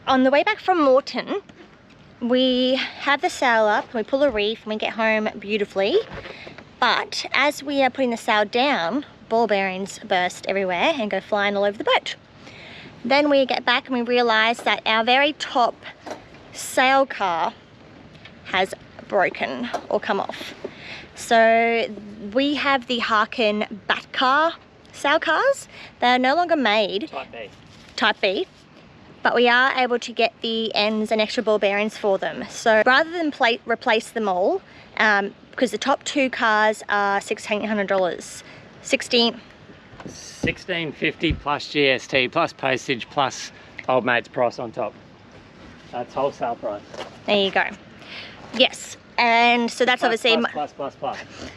on the way back from Moreton, we have the sail up, we pull a reef and we get home beautifully. But as we are putting the sail down, ball bearings burst everywhere and go flying all over the boat. Then we get back and we realise that our very top sail car has broken or come off. So we have the Harkin bat car sail cars. They are no longer made. Type B. But we are able to get the ends and extra ball bearings for them. So rather than replace them all, because the top two cars are $1,600, $1,650 plus GST plus postage plus old mate's price on top. That's wholesale price. There you go. Yes, and so that's plus.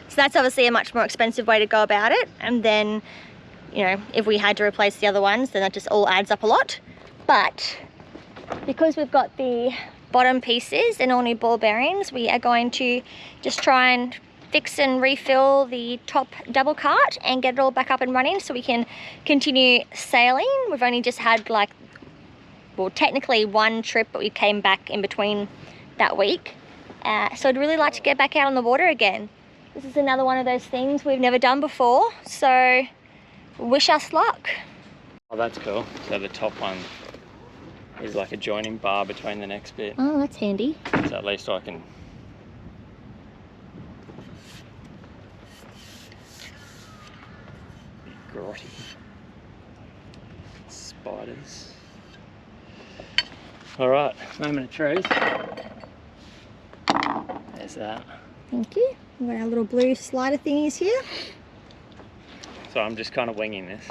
So that's obviously a much more expensive way to go about it. And then, you know, if we had to replace the other ones, then that just all adds up a lot. But because we've got the bottom pieces and all new ball bearings, we are going to just try and fix and refill the top double cart and get it all back up and running so we can continue sailing. We've only just had like, well, technically one trip, but we came back in between that week. So I'd really like to get back out on the water again. This is another one of those things we've never done before, so wish us luck. Oh, that's cool. So the top one is like a joining bar between the next bit. Oh, that's handy. So at least I can... grotty. Spiders. Alright, moment of truth. There's that. Thank you. We've got our little blue slider thingies here. So I'm just kind of winging this,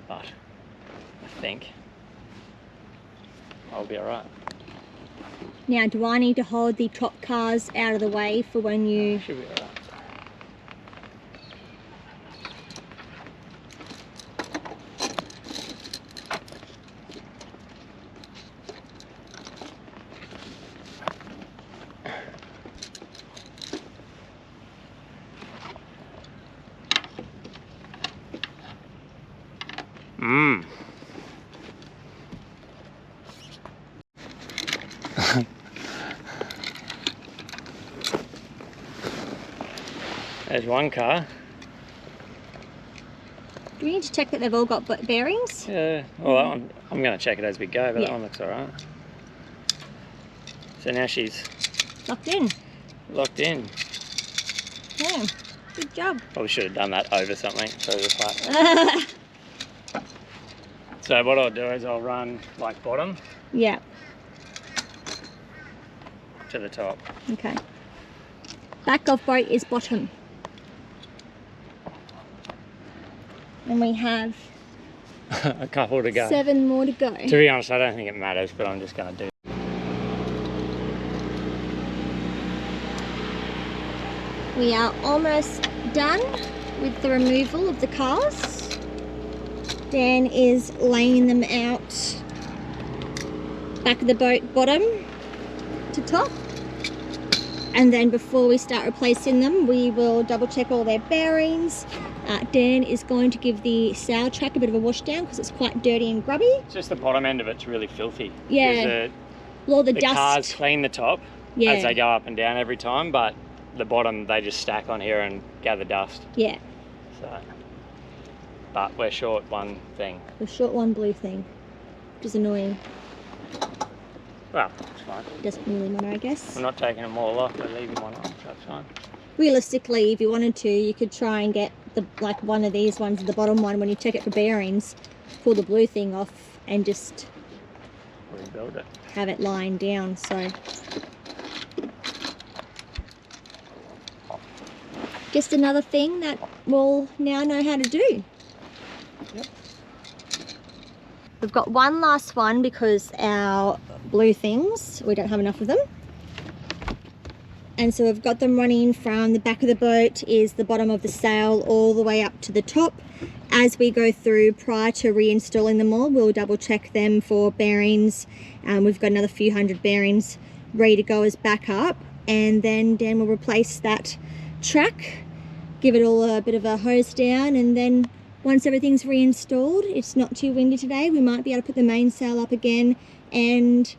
but I think I'll be alright. Now, do I need to hold the top cars out of the way for when you... Should be alright. There's one car. Do we need to check that they've all got bearings? Yeah, well that one, I'm going to check it as we go, but that one looks alright. So now she's locked in. Locked in. Yeah, good job. Probably should have done that over something so it was flat. So what I'll do is I'll run like bottom. Yeah. To the top. Okay. Back of boat is bottom. And we have a couple to go. 7 more to go. To be honest, I don't think it matters, but I'm just going to do. We are almost done with the removal of the cars. Dan is laying them out back of the boat, bottom to top. And then before we start replacing them, we will double check all their bearings. Dan is going to give the sail track a bit of a wash down because it's quite dirty and grubby. Just the bottom end of it's really filthy. Yeah. All the dust. Cars clean the top as they go up and down every time, but the bottom they just stack on here and gather dust. Yeah. So, but we're short one thing. We're short one blue thing, which is annoying. Well, it's fine. Doesn't really matter, I guess. I'm not taking them all off, we're leaving one on, so that's fine. Realistically, if you wanted to, you could try and get the like one of these ones, the bottom one, when you check it for bearings, pull the blue thing off and just rebuild it. Have it lying down. So just another thing that we'll now know how to do. Yep. We've got one last one because our blue things, we don't have enough of them. And so we've got them running from the back of the boat is the bottom of the sail all the way up to the top. As we go through, prior to reinstalling them all, we'll double check them for bearings. We've got another few hundred bearings ready to go as backup. And then Dan will replace that track, give it all a bit of a hose down, and then once everything's reinstalled, it's not too windy today, we might be able to put the mainsail up again and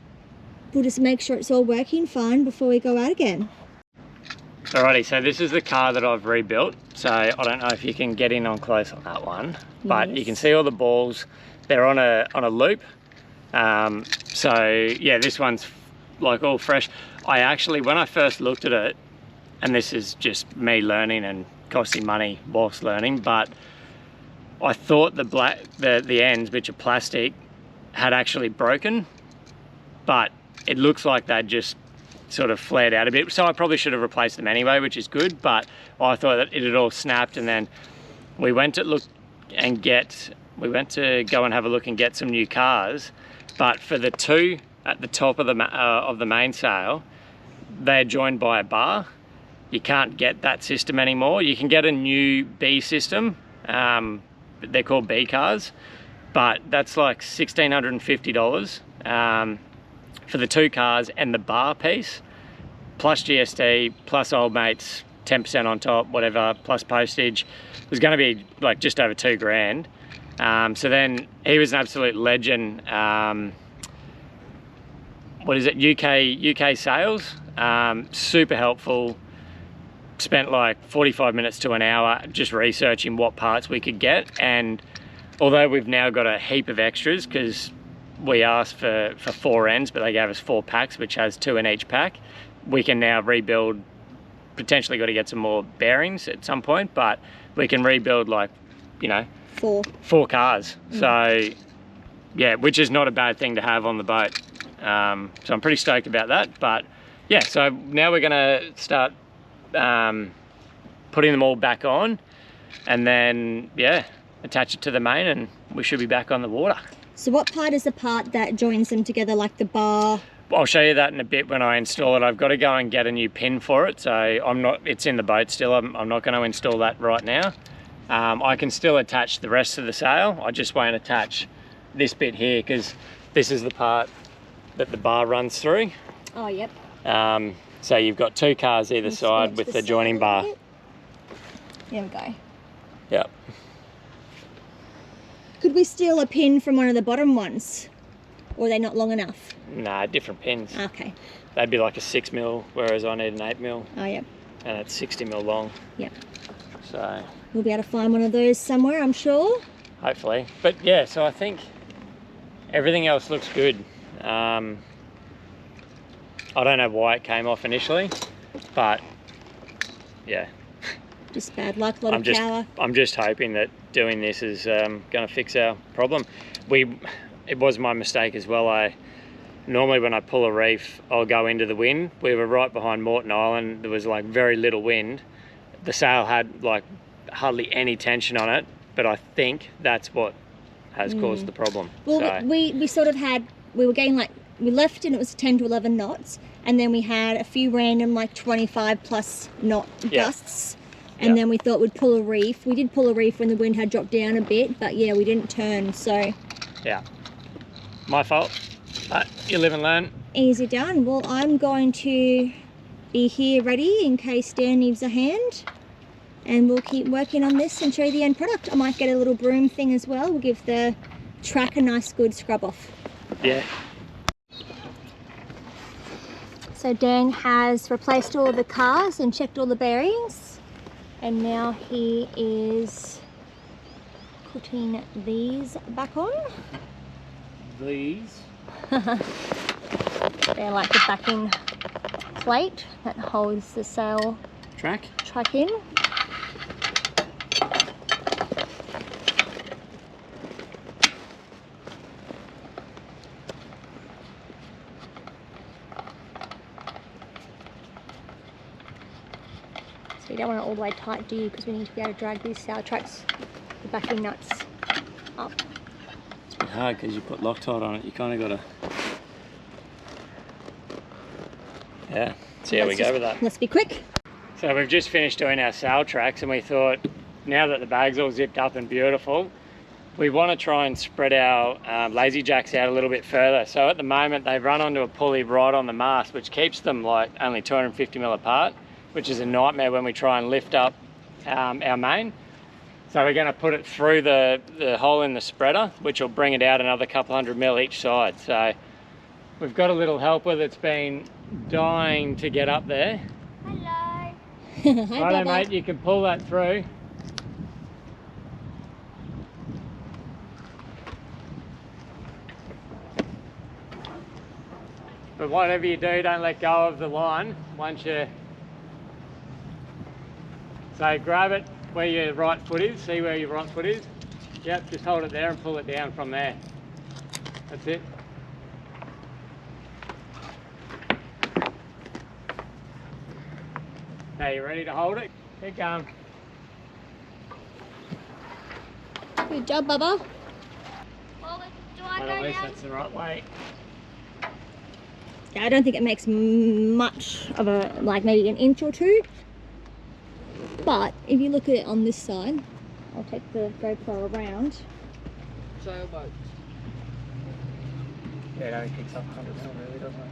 we'll just make sure it's all working fine before we go out again. Alrighty, so this is the car that I've rebuilt. So I don't know if you can get in on close on that one, but you can see all the balls. They're on a loop. So yeah, this one's like all fresh. I actually, when I first looked at it, and this is just me learning and costing money whilst learning, but I thought the ends, which are plastic, had actually broken, but it looks like they just sort of flared out a bit. So I probably should have replaced them anyway, which is good, but I thought that it had all snapped. And then we went to go and have a look and get some new cars. But for the two at the top of the mainsail, they're joined by a bar. You can't get that system anymore. You can get a new B system. They're called B cars, but that's like $1,650 for the two cars and the bar piece, plus GST, plus old mates, 10% on top, whatever, plus postage. It was going to be like just over $2,000. So then he was an absolute legend. What is it? UK sales. Super helpful. Spent like 45 minutes to an hour just researching what parts we could get. And although we've now got a heap of extras, because we asked for 4 ends, but they gave us 4 packs, which has 2 in each pack, we can now rebuild. Potentially got to get some more bearings at some point, but we can rebuild like, you know, 4 cars. So yeah, which is not a bad thing to have on the boat. So I'm pretty stoked about that. But yeah, so now we're gonna start putting them all back on, and then yeah, attach it to the main, and we should be back on the water. So what part is the part that joins them together, like the bar? I'll show you that in a bit when I install it. I've got to go and get a new pin for it, so it's in the boat still. I'm not going to install that right now. I can still attach the rest of the sail. I just won't attach this bit here, because this is the part that the bar runs through. Oh, yep. So you've got 2 cars either side with the joining bar. There we go. Yep. Could we steal a pin from one of the bottom ones? Or are they not long enough? Nah, different pins. Okay. They'd be like a 6mm, whereas I need an 8mm. Oh, yep. And it's 60mm long. Yep. So we'll be able to find one of those somewhere, I'm sure. Hopefully. But yeah, so I think everything else looks good. I don't know why it came off initially, but yeah. Just bad luck, a lot of power. I'm just hoping that doing this is going to fix our problem. It was my mistake as well. Normally when I pull a reef, I'll go into the wind. We were right behind Moreton Island. There was like very little wind. The sail had like hardly any tension on it, but I think that's what has caused the problem. Well, so we sort of had, we were getting like, we left and it was 10 to 11 knots, and then we had a few random like 25 plus knot gusts. And then we thought we'd pull a reef. We did pull a reef when the wind had dropped down a bit, but yeah, we didn't turn, so. Yeah, my fault, but you live and learn. Easy done. Well, I'm going to be here ready in case Dan needs a hand, and we'll keep working on this and show you the end product. I might get a little broom thing as well. We'll give the track a nice good scrub off. Yeah. So Dan has replaced all of the cars and checked all the bearings, and now he is putting these back on. These? They're like the backing plate that holds the sail track in. So you don't want it all the way tight, do you? Because we need to be able to drag these sail tracks, the backing nuts, up. It's a bit hard because you put Loctite on it. You kind of got to, yeah, see how we go with that. Let's be quick. So we've just finished doing our sail tracks, and we thought, now that the bag's all zipped up and beautiful, we want to try and spread our lazy jacks out a little bit further. So at the moment they've run onto a pulley right on the mast, which keeps them like only 250mm apart, which is a nightmare when we try and lift up our main. So we're going to put it through the hole in the spreader, which will bring it out another couple 100mm each side. So We've got a little helper that's been dying to get up there. Hello. Hi, Righto, mate, you can pull that through. But whatever you do, don't let go of the line once you... So grab it where your right foot is, see where your right foot is. Yep, just hold it there and pull it down from there. That's it. Now you ready to hold it? Keep going. Good job, Bubba. Well, do I Well, go at least down? that's the right way. Yeah, I don't think it makes much of a, like maybe an inch or two. But if you look at it on this side, I'll take the GoPro around. Sailboat. Yeah, it only picks up 100 mil really, doesn't it?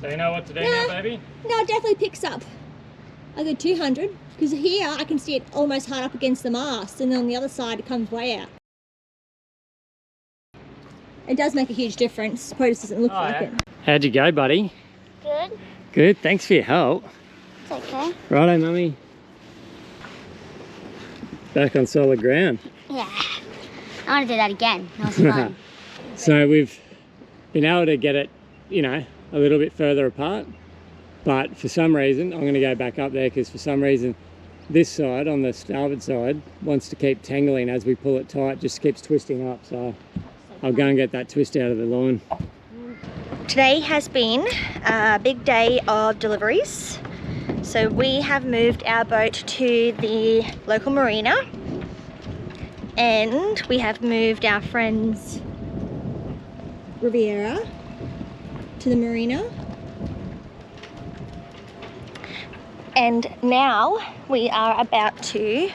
So you know what to do Yeah. now, baby? No, it definitely picks up. I go 200 because here I can see it almost hard up against the mast, and then on the other side it comes way out. It does make a huge difference. Probably just doesn't look like yeah. it. How'd you go, buddy? Good. Good, thanks for your help. It's okay. Righto, mummy. Back on solid ground. Yeah. I want to do that again. That was fun. So we've been able to get it, you know, a little bit further apart, but for some reason, I'm going to go back up there because for some reason this side, on the starboard side, wants to keep tangling as we pull it tight, just keeps twisting up. So I'll go and get that twist out of the line. Today has been a big day of deliveries. So we have moved our boat to the local marina, and we have moved our friend's Riviera to the marina. And now we are about to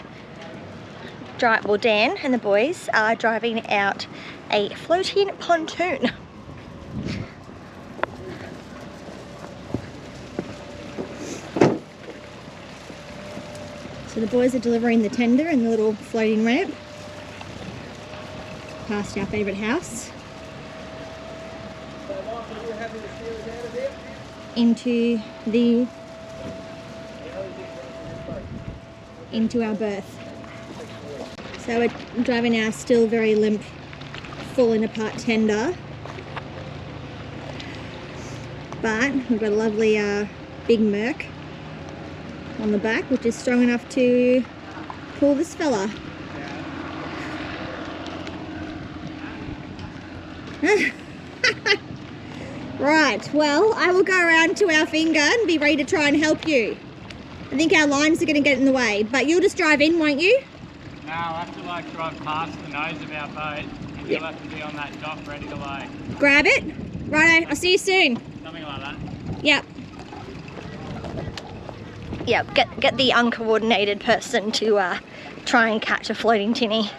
drive, well, Dan and the boys are driving out a floating pontoon. So the boys are delivering the tender and the little floating ramp past our favourite house into our berth. So we're driving our still very limp, falling apart tender, but we've got a lovely big Merc on the back, which is strong enough to pull this fella. Right, well, I will go around to our finger and be ready to try and help you. I think our lines are going to get in the way, but you'll just drive in, won't you? No, I'll have to like drive past the nose of our boat, and you'll have to be on that dock ready to like... Grab it. Righto, I'll see you soon. Something like that. Yep. Yep, get the uncoordinated person to try and catch a floating tinny.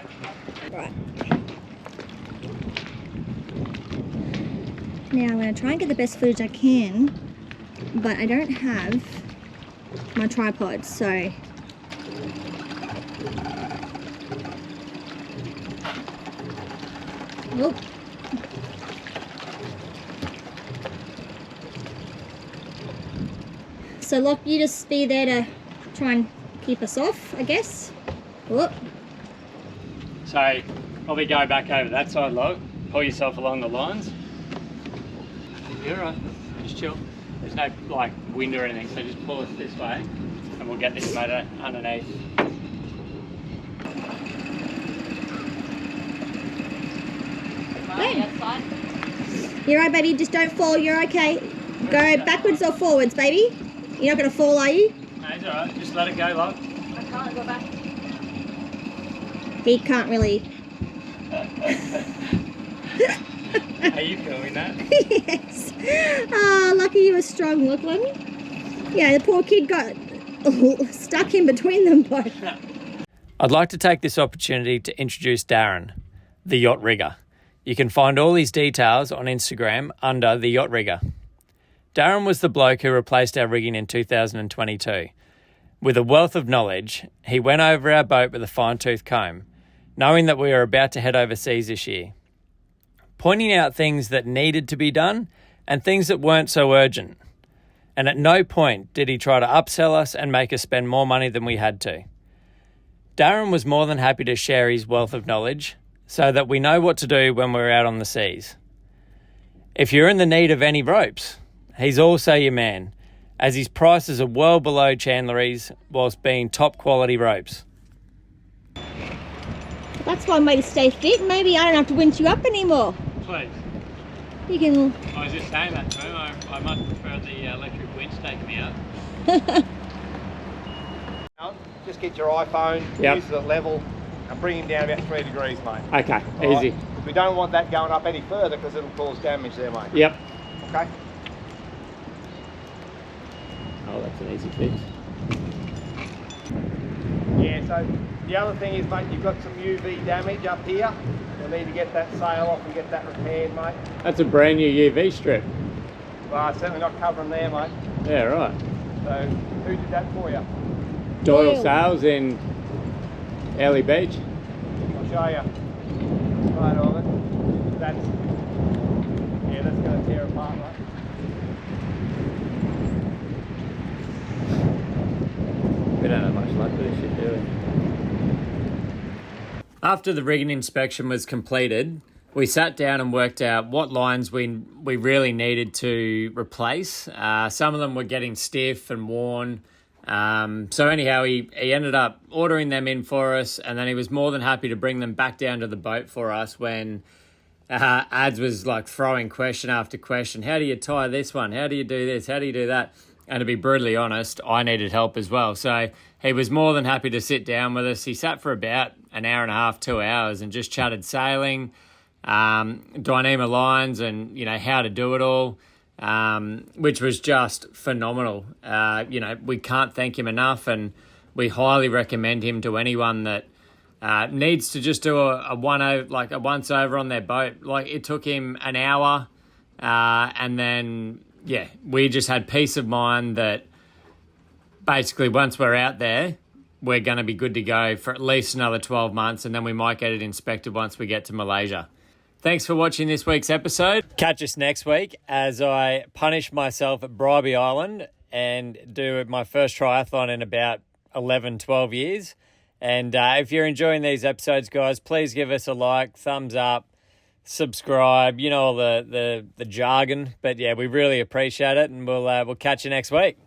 Right. Now I'm going to try and get the best footage I can, but I don't have my tripod, so... Whoop. So Locke, you just be there to try and keep us off, I guess. Whoop. So probably go back over that side, Log. Pull yourself along the lines. You're right, just chill. There's no like wind or anything, so just pull us this way and we'll get this motor underneath. You're right, baby, just don't fall, you're okay. Go backwards or forwards, baby. You're not going to fall, are you? No, it's alright, just let it go, Log. I can't go back. He can't really. Are you filming that? Yes. Oh, lucky you were strong, Lachlan. Yeah, the poor kid got stuck in between them both. I'd like to take this opportunity to introduce Darren, the yacht rigger. You can find all his details on Instagram under the yacht rigger. Darren was the bloke who replaced our rigging in 2022. With a wealth of knowledge, he went over our boat with a fine-tooth comb, knowing that we were about to head overseas this year. pointing out things that needed to be done and things that weren't so urgent. And at no point did he try to upsell us and make us spend more money than we had to. Darren was more than happy to share his wealth of knowledge so that we know what to do when we're out on the seas. If you're in the need of any ropes, he's also your man, as his prices are well below chandlery's whilst being top quality ropes. That's one way to stay fit. Maybe I don't have to winch you up anymore. Please. You can... I was just saying that to him. I much prefer the electric winch taking me out. Just get your iPhone, Yep. use the level, and bring him down about 3 degrees, mate. Okay, All easy. right? We don't want that going up any further because it'll cause damage there, mate. Yep. Okay? Oh, that's an easy fix. Yeah, so the other thing is, mate, you've got some UV damage up here. You'll need to get that sail off and get that repaired, mate. That's a brand new UV strip. Well, it's certainly not covering there, mate. Yeah, right. So, who did that for you? Doyle Sails in Early Beach. I'll show you. Right of it. That's going to tear apart, mate. We don't have much luck with this shit, do we? After the rigging inspection was completed, we sat down and worked out what lines we really needed to replace. Some of them were getting stiff and worn. So anyhow, he ended up ordering them in for us, and then he was more than happy to bring them back down to the boat for us when Ads was like throwing question after question. How do you tie this one? How do you do this? How do you do that? And to be brutally honest, I needed help as well. So he was more than happy to sit down with us. He sat for about an hour and a half, 2 hours, and just chatted sailing, Dyneema lines, and how to do it all. Which was just phenomenal. We can't thank him enough, and we highly recommend him to anyone that needs to just do a once over on their boat. Like, it took him an hour, and then we just had peace of mind that basically once we're out there, we're going to be good to go for at least another 12 months, and then we might get it inspected once we get to Malaysia. Thanks for watching this week's episode. Catch us next week as I punish myself at Bribey Island and do my first triathlon in about 11, 12 years. And if you're enjoying these episodes, guys, please give us a like, thumbs up, subscribe, all the jargon. But yeah, we really appreciate it, and we'll catch you next week.